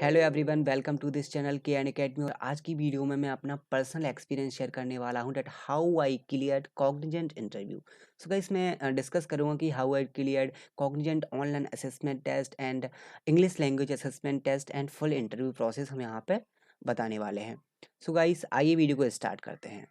Hello everyone, welcome to this channel K N academy. और आज की वीडियो में मैं अपना पर्सनल एक्सपीरियंस शेयर करने वाला हूं, that how I cleared Cognizant interview. So guys, मैं डिस्कस करूंगा कि how I cleared Cognizant online assessment test and English language assessment test and full interview process हम यहाँ पे बताने वाले हैं। सो गाइस, आइए वीडियो को स्टार्ट करते हैं।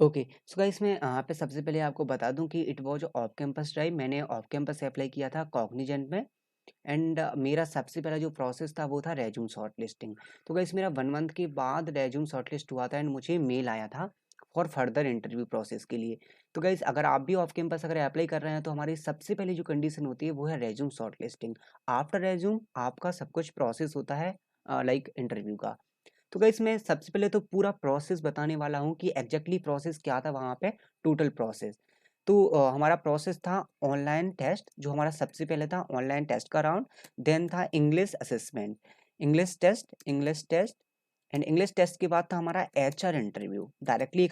ओके, सो गाइस, मैं यहाँ पे सबसे पहले आपको बता दूं कि it was off campus drive. मैंने ऑफ कैंपस से अप्लाई किया था कॉग्निजेंट में। एंड मेरा सबसे पहला जो प्रोसेस था वो था रेज्यूम शॉर्ट लिस्टिंग। तो गाइस, मेरा 1 मंथ के बाद रेज्यूम शॉर्ट लिस्ट हुआ था एंड मुझे मेल आया था फॉर फर्दर इंटरव्यू प्रोसेस के लिए। तो गाइस, अगर आप भी ऑफ कैंपस अगर अप्लाई कर रहे हैं तो हमारी सबसे पहली जो कंडीशन होती है वो है resume short listing. After resume आपका सब कुछ प्रोसेस होता है लाइक इंटरव्यू का। तो गाइस, मैं सबसे पहले तो पूरा प्रोसेस बताने वाला हूँ कि एग्जैक्टली प्रोसेस क्या था वहाँ पे, टोटल प्रोसेस। तो हमारा प्रोसेस था ऑनलाइन टेस्ट, जो हमारा सबसे पहले था ऑनलाइन टेस्ट का राउंड। देन था English assessment, English test and English test के बाद था हमारा एचआर इंटरव्यू। डायरेक्टली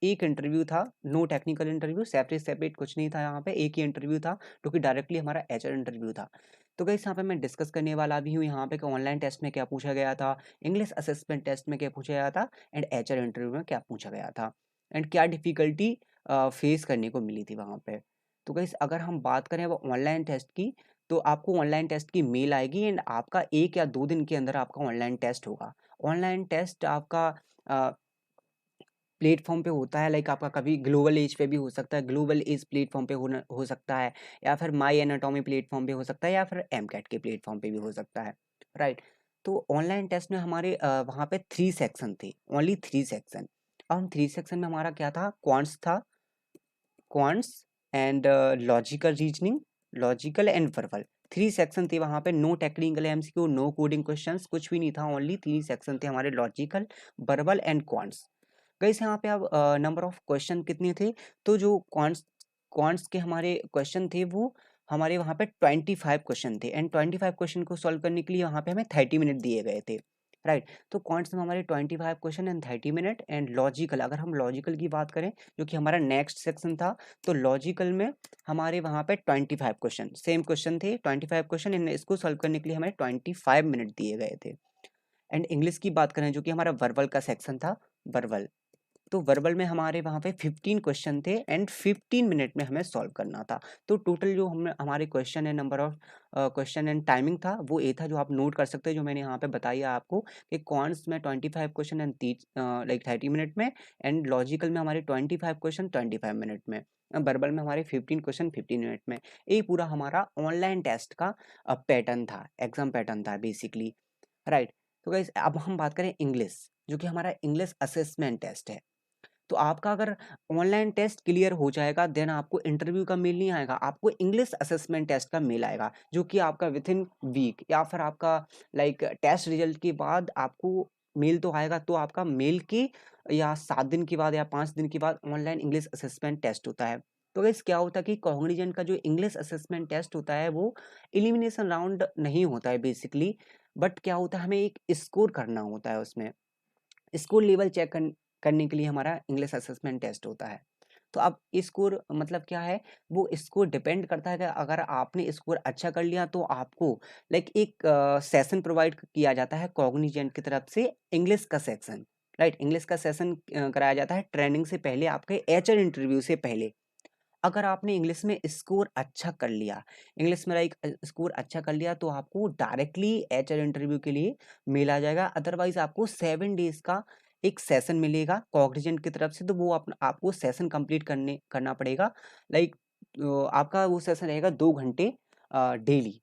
एक इंटरव्यू था, no technical interview, separate separate कुछ नहीं था, यहाँ पे एक ही इंटरव्यू था जो कि डायरेक्टली हमारा एचआर इंटरव्यू था। तो गाइस, यहाँ पे मैं डिस्कस करने वाला भी हूँ यहाँ पे कि ऑनलाइन टेस्ट में क्या पूछा गया था, इंग्लिश असेसमेंट टेस्ट में क्या पूछा गया था एंड एचआर इंटरव्यू में क्या पूछा गया था एंड क्या डिफिकल्टी फेस करने को मिली थी वहाँ पे। तो गाइस, अगर हम बात करें वो ऑनलाइन टेस्ट की, तो आपको ऑनलाइन टेस्ट की मेल आएगी एंड आपका 1 या 2 दिन के अंदर आपका ऑनलाइन टेस्ट होगा। ऑनलाइन टेस्ट आपका प्लेटफॉर्म पे होता है, लाइक आपका कभी ग्लोबल एज पे भी हो सकता है, ग्लोबल एज प्लेटफॉर्म पे हो सकता है, या फिर माई एनाटॉमी प्लेटफॉर्म पे हो सकता है, या फिर एमकैट के प्लेटफॉर्म पे भी हो सकता है, राइट। तो ऑनलाइन टेस्ट में हमारे वहाँ पे 3 सेक्शन थे, ओनली 3 सेक्शन। अब हम 3 सेक्शन में हमारा क्या था, क्वांट्स था, quants and logical reasoning, logical and verbal. 3 section थे वहाँ पे, no technical MCQ, no coding questions, कुछ भी नहीं था, ओनली 3 सेक्शन थे हमारे, logical, verbal and quants. Guys, यहाँ पे अब नंबर ऑफ क्वेश्चन कितने थे, तो जो क्वांट्स क्वांट्स के हमारे क्वेश्चन थे वो हमारे वहाँ पे 25 क्वेश्चन थे एंड 25 क्वेश्चन को सॉल्व करने के लिए वहाँ पे हमें 30 मिनट दिए गए थे, राइट। तो क्वांट्स में हमारे 25 question and 30 minute. And logical, अगर हम लॉजिकल की बात करें जो कि हमारा नेक्स्ट सेक्शन था, तो लॉजिकल में हमारे वहाँ पे 25 क्वेश्चन, सेम क्वेश्चन थे, 25 क्वेश्चन एंड इसको सॉल्व करने के लिए हमें 25 मिनट दिए गए थे। एंड इंग्लिश की बात करें जो कि हमारा वर्बल का सेक्शन था, वर्बल, तो वर्बल में हमारे वहाँ पे 15 क्वेश्चन थे एंड 15 मिनट में हमें सॉल्व करना था। तो टोटल जो हम हमारे question and number of question and timing था वो ये था, जो आप नोट कर सकते हैं, जो मैंने यहाँ पे बताया आपको कि कॉन्स में 25 क्वेश्चन एंड लाइक 30 मिनट में, एंड लॉजिकल में हमारे 25 क्वेश्चन 25 मिनट में, वर्बल में हमारे 15 क्वेश्चन 15 मिनट में। ये पूरा हमारा ऑनलाइन टेस्ट का पैटर्न था, एग्जाम पैटर्न था बेसिकली, राइट। तो गाइस, अब हम बात करें इंग्लिश, जो कि हमारा इंग्लिश असेसमेंट टेस्ट है। तो आपका अगर ऑनलाइन टेस्ट क्लियर हो जाएगा देन आपको इंटरव्यू का मेल नहीं आएगा, आपको इंग्लिश असेसमेंट टेस्ट का मेल आएगा, जो कि आपका विद इन वीक या फिर आपका लाइक टेस्ट रिजल्ट के बाद आपको मेल तो आएगा, तो आपका मेल की या 7 दिन के बाद या 5 दिन के बाद ऑनलाइन इंग्लिश असेसमेंट टेस्ट होता है। तो गाइस, क्या होता है कि कॉग्निजेंट का जो इंग्लिश असेसमेंट टेस्ट होता है वो एलिमिनेशन राउंड नहीं होता है बेसिकली, बट क्या होता है, हमें एक स्कोर करना होता है उसमें, स्कोर लेवल चेक करने के लिए हमारा इंग्लिश असेसमेंट टेस्ट होता है। तो अब स्कोर मतलब क्या है, वो स्कोर डिपेंड करता है कि अगर आपने स्कोर अच्छा कर लिया तो आपको लाइक एक सेशन प्रोवाइड किया जाता है कॉग्निजेंट की तरफ से, इंग्लिश का सेक्शन, राइट। इंग्लिश का सेशन कराया जाता है ट्रेनिंग से पहले, आपके एचआर इंटरव्यू से पहले। अगर आपने इंग्लिश में स्कोर अच्छा कर लिया, इंग्लिश में लाइक स्कोर अच्छा कर लिया, तो आपको डायरेक्टली एचआर इंटरव्यू के लिए मेल आ जाएगा। अदरवाइज आपको 7 डेज का एक सेशन मिलेगा कॉग्निजेंट की तरफ से, तो वो आपको सेशन कंप्लीट करना पड़ेगा, लाइक आपका वो सेशन रहेगा 2 घंटे डेली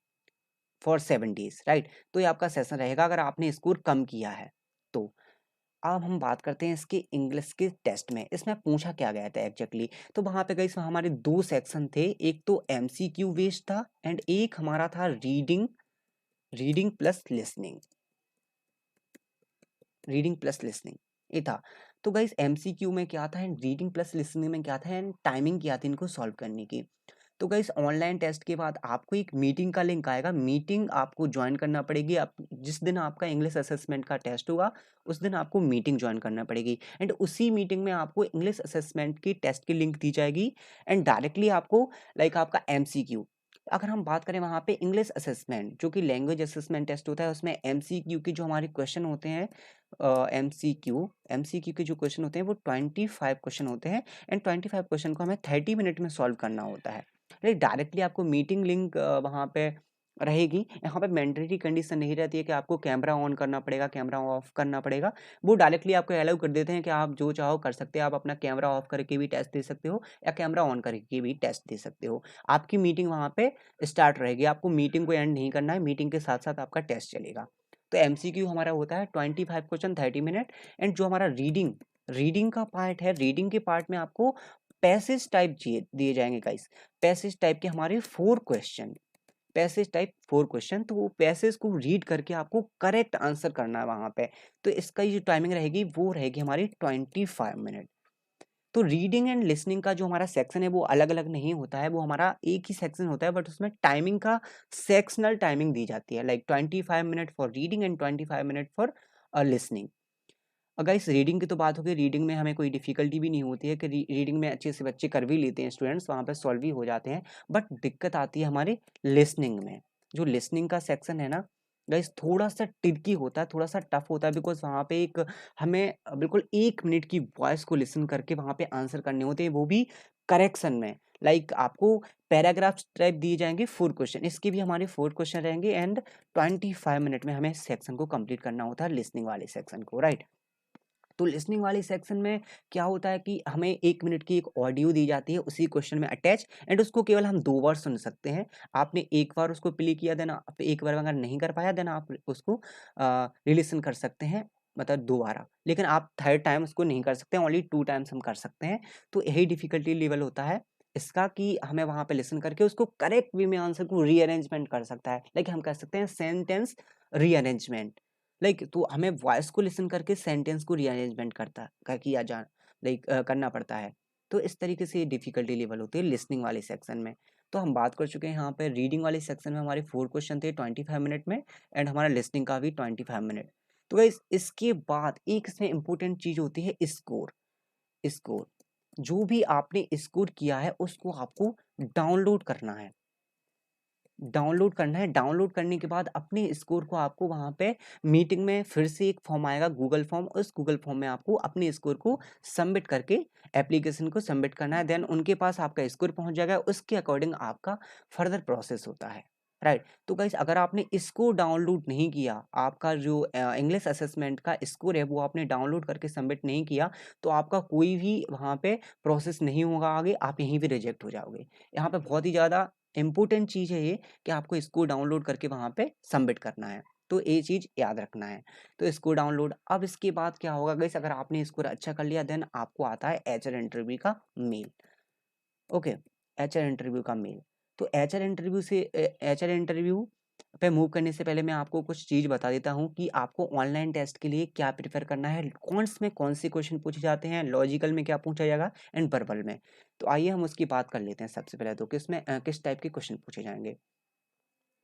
फॉर 7 डेज, राइट। तो ये आपका सेशन रहेगा अगर आपने स्कोर कम किया है तो। अब हम बात करते हैं इसके इंग्लिश के टेस्ट में, इसमें पूछा क्या गया था एग्जैक्टली। तो वहां पे गई हमारे 2 सेक्शन थे, एक तो एमसीक्यू बेस्ड था एंड एक हमारा था reading, reading plus listening, reading plus listening ये था। तो गाइस, एमसीक्यू में क्या था एंड रीडिंग प्लस लिसनिंग में क्या था एंड टाइमिंग क्या थी इनको सॉल्व करने की। तो गाइस ऑनलाइन टेस्ट के बाद आपको एक मीटिंग का लिंक आएगा, मीटिंग आपको ज्वाइन करना पड़ेगी। आप जिस दिन आपका इंग्लिश असेसमेंट का टेस्ट होगा उस दिन आपको मीटिंग ज्वाइन करना पड़ेगी, एंड उसी मीटिंग में आपको इंग्लिश असेसमेंट की टेस्ट की लिंक दी जाएगी, एंड डायरेक्टली आपको लाइक आपका एमसीक्यू, अगर हम बात करें वहाँ पे इंग्लिश असेसमेंट जो कि लैंग्वेज असेसमेंट टेस्ट होता है, उसमें एमसीक्यू के जो हमारे क्वेश्चन होते हैं, एमसीक्यू के जो क्वेश्चन होते हैं वो 25 क्वेश्चन होते हैं, एंड 25 क्वेश्चन को हमें 30 मिनट में सॉल्व करना होता है। राइट, डायरेक्टली आपको मीटिंग लिंक वहाँ पे रहेगी। यहाँ पे मैंडेटरी कंडीशन नहीं रहती है कि आपको कैमरा ऑन करना पड़ेगा, कैमरा ऑफ करना पड़ेगा। वो डायरेक्टली आपको अलाउ कर देते हैं कि आप जो चाहो कर सकते हैं, आप अपना कैमरा ऑफ करके भी टेस्ट दे सकते हो या कैमरा ऑन करके भी टेस्ट दे सकते हो। आपकी मीटिंग वहाँ पे स्टार्ट रहेगी, आपको मीटिंग को एंड नहीं करना है, मीटिंग के साथ साथ आपका टेस्ट चलेगा। तो एमसीक्यू हमारा होता है 25 क्वेश्चन 30 मिनट, एंड जो हमारा रीडिंग रीडिंग का पार्ट है, रीडिंग के पार्ट में आपको पैसेज टाइप दिए जाएंगे गाइस। पैसेज टाइप के हमारे 4 क्वेश्चन, पैसेज टाइप 4 क्वेश्चन, तो वो पैसेज को रीड करके आपको करेक्ट आंसर करना है वहां पे। तो इसका जो टाइमिंग रहेगी वो रहेगी हमारी 25 मिनट। तो रीडिंग एंड लिसनिंग का जो हमारा सेक्शन है वो अलग अलग नहीं होता है, वो हमारा एक ही सेक्शन होता है, बट उसमें टाइमिंग का सेक्शनल टाइमिंग दी जाती है, like 25 minute for reading and 25 minute for listening. अगर इस रीडिंग की तो बात हो गई, रीडिंग में हमें कोई डिफिकल्टी भी नहीं होती है कि रीडिंग में अच्छे से बच्चे कर भी लेते हैं, स्टूडेंट्स वहाँ पे सॉल्व भी हो जाते हैं, बट दिक्कत आती है हमारे लिसनिंग में। जो लिसनिंग का सेक्शन है ना गाइस, थोड़ा सा ट्रिकी होता है, थोड़ा सा टफ होता है, बिकॉज वहाँ पे एक हमें बिल्कुल 1 मिनट की वॉइस को लिसन करके वहाँ पे आंसर करने होते हैं, वो भी करेक्शन में। लाइक आपको पैराग्राफ टाइप दिए जाएंगे 4 क्वेश्चन, इसके भी हमारे 4 क्वेश्चन रहेंगे, एंड 25 मिनट में हमें सेक्शन को कंप्लीट करना होता है, लिसनिंग वाले सेक्शन को, राइट। तो लिसनिंग वाले सेक्शन में क्या होता है कि हमें 1 मिनट की एक ऑडियो दी जाती है उसी क्वेश्चन में अटैच, एंड उसको केवल हम 2 बार सुन सकते हैं। आपने एक बार उसको प्ले किया, देन आप एक बार अगर नहीं कर पाया, देन आप उसको रिलिसन कर सकते हैं, मतलब दोबारा, लेकिन आप थर्ड टाइम उसको नहीं कर सकते, ओनली 2 टाइम्स हम कर सकते हैं। तो यही डिफिकल्टी लेवल होता है इसका, कि हमें वहां पे लिसन करके उसको करेक्ट वे में आंसर को रीअरेंजमेंट कर सकता है, लाइक हम कर सकते हैं सेंटेंस रीअरेंजमेंट। लाइक तो हमें वॉइस को लिसन करके सेंटेंस को रीअरेंजमेंट किया जा लाइक करना पड़ता है। तो इस तरीके से डिफिकल्टी लेवल होती है लिसनिंग वाले सेक्शन में। तो हम बात कर चुके हैं यहाँ पे रीडिंग वाले सेक्शन में हमारे 4 क्वेश्चन थे 25 मिनट में, एंड हमारा लिसनिंग का भी 25 मिनट। तो गाइस इसके बाद एक इसमें इंपॉर्टेंट चीज होती है स्कोर। स्कोर, जो भी आपने स्कोर किया है उसको आपको डाउनलोड करना है, डाउनलोड करना है। डाउनलोड करने के बाद अपने स्कोर को आपको वहां पे मीटिंग में फिर से एक फॉर्म आएगा गूगल फॉर्म, उस गूगल फॉर्म में आपको अपने स्कोर को सबमिट करके एप्लीकेशन को सबमिट करना है, देन उनके पास आपका स्कोर पहुंच जाएगा, उसके अकॉर्डिंग आपका फर्दर प्रोसेस होता है, राइट। तो गाइस अगर आपने इसको डाउनलोड नहीं किया, आपका जो इंग्लिश असेसमेंट का स्कोर है वो आपने डाउनलोड करके सबमिट नहीं किया, तो आपका कोई भी वहाँ पे प्रोसेस नहीं होगा आगे, आप यहीं पे रिजेक्ट हो जाओगे। यहाँ पे बहुत ही ज़्यादा इंपॉर्टेंट चीज़ है ये, कि आपको इसको डाउनलोड करके वहाँ पे सबमिट करना है, तो ये चीज़ याद रखना है। तो इसको डाउनलोड, अब इसके बाद क्या होगा गाइस, अगर आपने स्कोर अच्छा कर लिया, देन आपको आता है एचआर इंटरव्यू का मेल। ओके, एचआर इंटरव्यू का मेल। तो एचआर इंटरव्यू पे मूव करने से पहले मैं आपको कुछ चीज़ बता देता हूँ कि आपको ऑनलाइन टेस्ट के लिए क्या प्रिपेयर करना है, कौन में कौन से क्वेश्चन पूछे जाते हैं, लॉजिकल में क्या पूछा जाएगा, एंड वर्बल में। तो आइए हम उसकी बात कर लेते हैं सबसे पहले, तो किस टाइप के क्वेश्चन पूछे जाएंगे।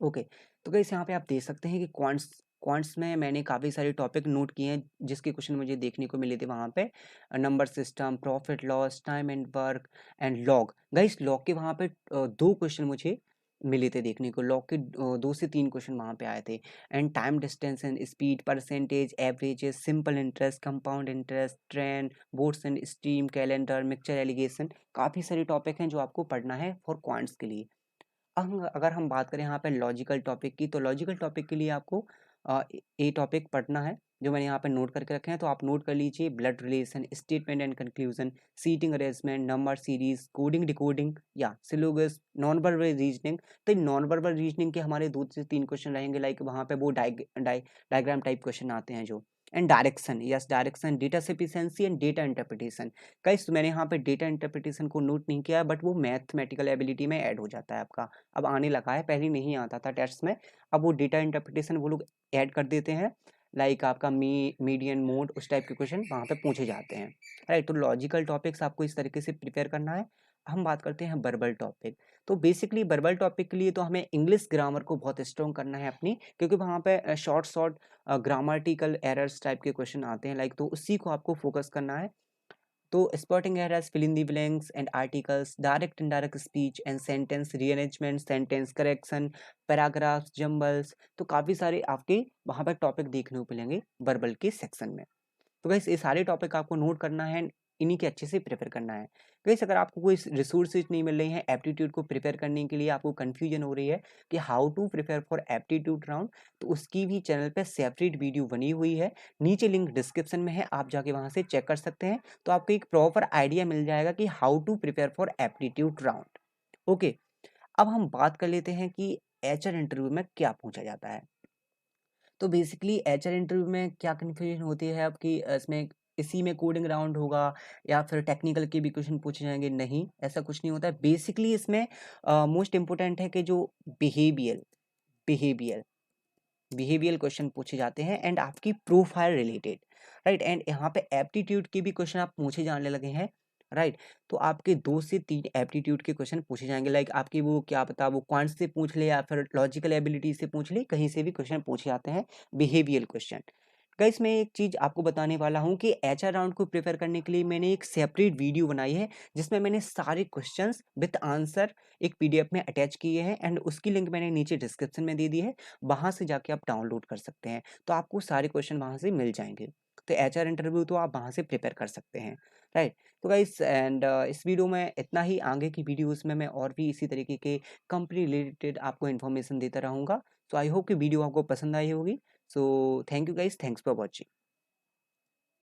ओके, तो गाइस यहाँ पे आप देख सकते हैं कि क्वांट्स क्वांट्स में मैंने काफ़ी सारे टॉपिक नोट किए हैं, जिसके क्वेश्चन मुझे देखने को मिले थे वहाँ पे। Number system, profit loss, time and work, and log. Guys log के वहाँ पे 2 क्वेश्चन मुझे मिले थे देखने को, लॉग के 2 से 3 क्वेश्चन वहाँ पे आए थे। And time, distance and speed, percentage, averages, simple interest, compound interest, trend, boards and stream, calendar, mixture allegation, काफ़ी सारे टॉपिक हैं जो आपको पढ़ना है फॉर क्वांट्स के लिए। अगर हम बात करें यहाँ पे लॉजिकल टॉपिक की, तो लॉजिकल टॉपिक के लिए आपको ये टॉपिक पढ़ना है जो मैंने यहाँ पे नोट करके रखे हैं, तो आप नोट कर लीजिए। Blood relation, statement and conclusion, seating arrangement, number series, coding decoding या सिलोगस, नॉन वर्बल रीजनिंग। तो नॉन वर्बल रीजनिंग के हमारे 2 से 3 क्वेश्चन रहेंगे, लाइक वहाँ पे वो डायग्राम टाइप क्वेश्चन आते हैं जो। And direction, yes direction, data sufficiency and data interpretation. Guys मैंने यहाँ पे डेटा इंटरप्रिटेशन को नोट नहीं किया है, बट वो मैथमेटिकल एबिलिटी में ऐड हो जाता है आपका, अब आने लगा है, पहले नहीं आता था टेस्ट में। अब वो डेटा इंटरप्रिटेशन वो लोग ऐड कर देते हैं, लाइक आपका मीडियन मोड, उस टाइप के क्वेश्चन वहाँ पे पूछे जाते हैं, राइट। तो लॉजिकल टॉपिक्स आपको इस तरीके से प्रिपेयर करना है। हम बात करते हैं वर्बल टॉपिक। तो बेसिकली वर्बल टॉपिक के लिए तो हमें इंग्लिश ग्रामर को बहुत स्ट्रॉन्ग करना है अपनी, क्योंकि वहाँ पे short short grammatical errors type के क्वेश्चन आते हैं लाइक, तो उसी को आपको फोकस करना है। तो spotting errors, fill in the blanks and articles, direct indirect speech and sentence rearrangement, sentence correction, paragraphs, jumbles, तो काफ़ी सारे आपके वहाँ पर टॉपिक देखने को मिलेंगे वर्बल के सेक्शन में। तो गाइस ये सारे टॉपिक आपको नोट करना है, इन्हीं के अच्छे से प्रिपेयर करना है। गाइस अगर आपको कोई रिसोर्सेज नहीं मिल रही हैं एप्टीट्यूड को प्रिपेयर करने के लिए, आपको कंफ्यूजन हो रही है कि how to prepare for aptitude round, तो उसकी भी चैनल पे सेपरेट वीडियो बनी हुई है, नीचे लिंक डिस्क्रिप्शन में है, आप जाके वहाँ से चेक कर सकते हैं। तो आपको एक प्रॉपर आइडिया मिल जाएगा कि how to prepare for aptitude round. Okay, अब हम बात कर लेते हैं कि एचआर इंटरव्यू में क्या पूछा जाता है। तो बेसिकली एचआर इंटरव्यू में क्या कन्फ्यूजन होती है आपकी, इसमें इसी में कोडिंग राउंड होगा या फिर टेक्निकल के भी क्वेश्चन पूछे जाएंगे? नहीं, ऐसा कुछ नहीं होता है। बेसिकली इसमें मोस्ट इम्पोर्टेंट है कि जो बिहेवियर बिहेवियर बिहेवियल क्वेश्चन पूछे जाते हैं एंड आपकी प्रोफाइल रिलेटेड, राइट। एंड यहाँ पे एप्टीट्यूड के भी क्वेश्चन आप पूछे जाने लगे हैं, राइट। तो आपके 2 से 3 एप्टीट्यूड के क्वेश्चन पूछे जाएंगे, लाइक आपकी वो क्या पता वो क्वांट से पूछ ले या फिर लॉजिकल एबिलिटी से पूछ ले, कहीं से भी क्वेश्चन पूछे जाते हैं बिहेवियल क्वेश्चन। गाइस मैं एक चीज़ आपको बताने वाला हूँ कि एचआर राउंड को प्रिपेयर करने के लिए मैंने एक सेपरेट वीडियो बनाई है, जिसमें मैंने सारे क्वेश्चंस विद आंसर एक पीडीएफ में अटैच किए हैं एंड उसकी लिंक मैंने नीचे डिस्क्रिप्शन में दे दी है, वहाँ से जाके आप डाउनलोड कर सकते हैं। तो आपको सारे क्वेश्चन वहाँ से मिल जाएँगे। तो एचआर इंटरव्यू तो आप वहाँ से प्रिपेयर कर सकते हैं, राइट। तो गाइस एंड इस वीडियो में इतना ही, आगे की वीडियोज़ में मैं और भी इसी तरीके के कंपनी रिलेटेड आपको इन्फॉर्मेशन देता रहूँगा। सो आई होप कि वीडियो आपको पसंद आई होगी। So thank you guys, thanks for watching.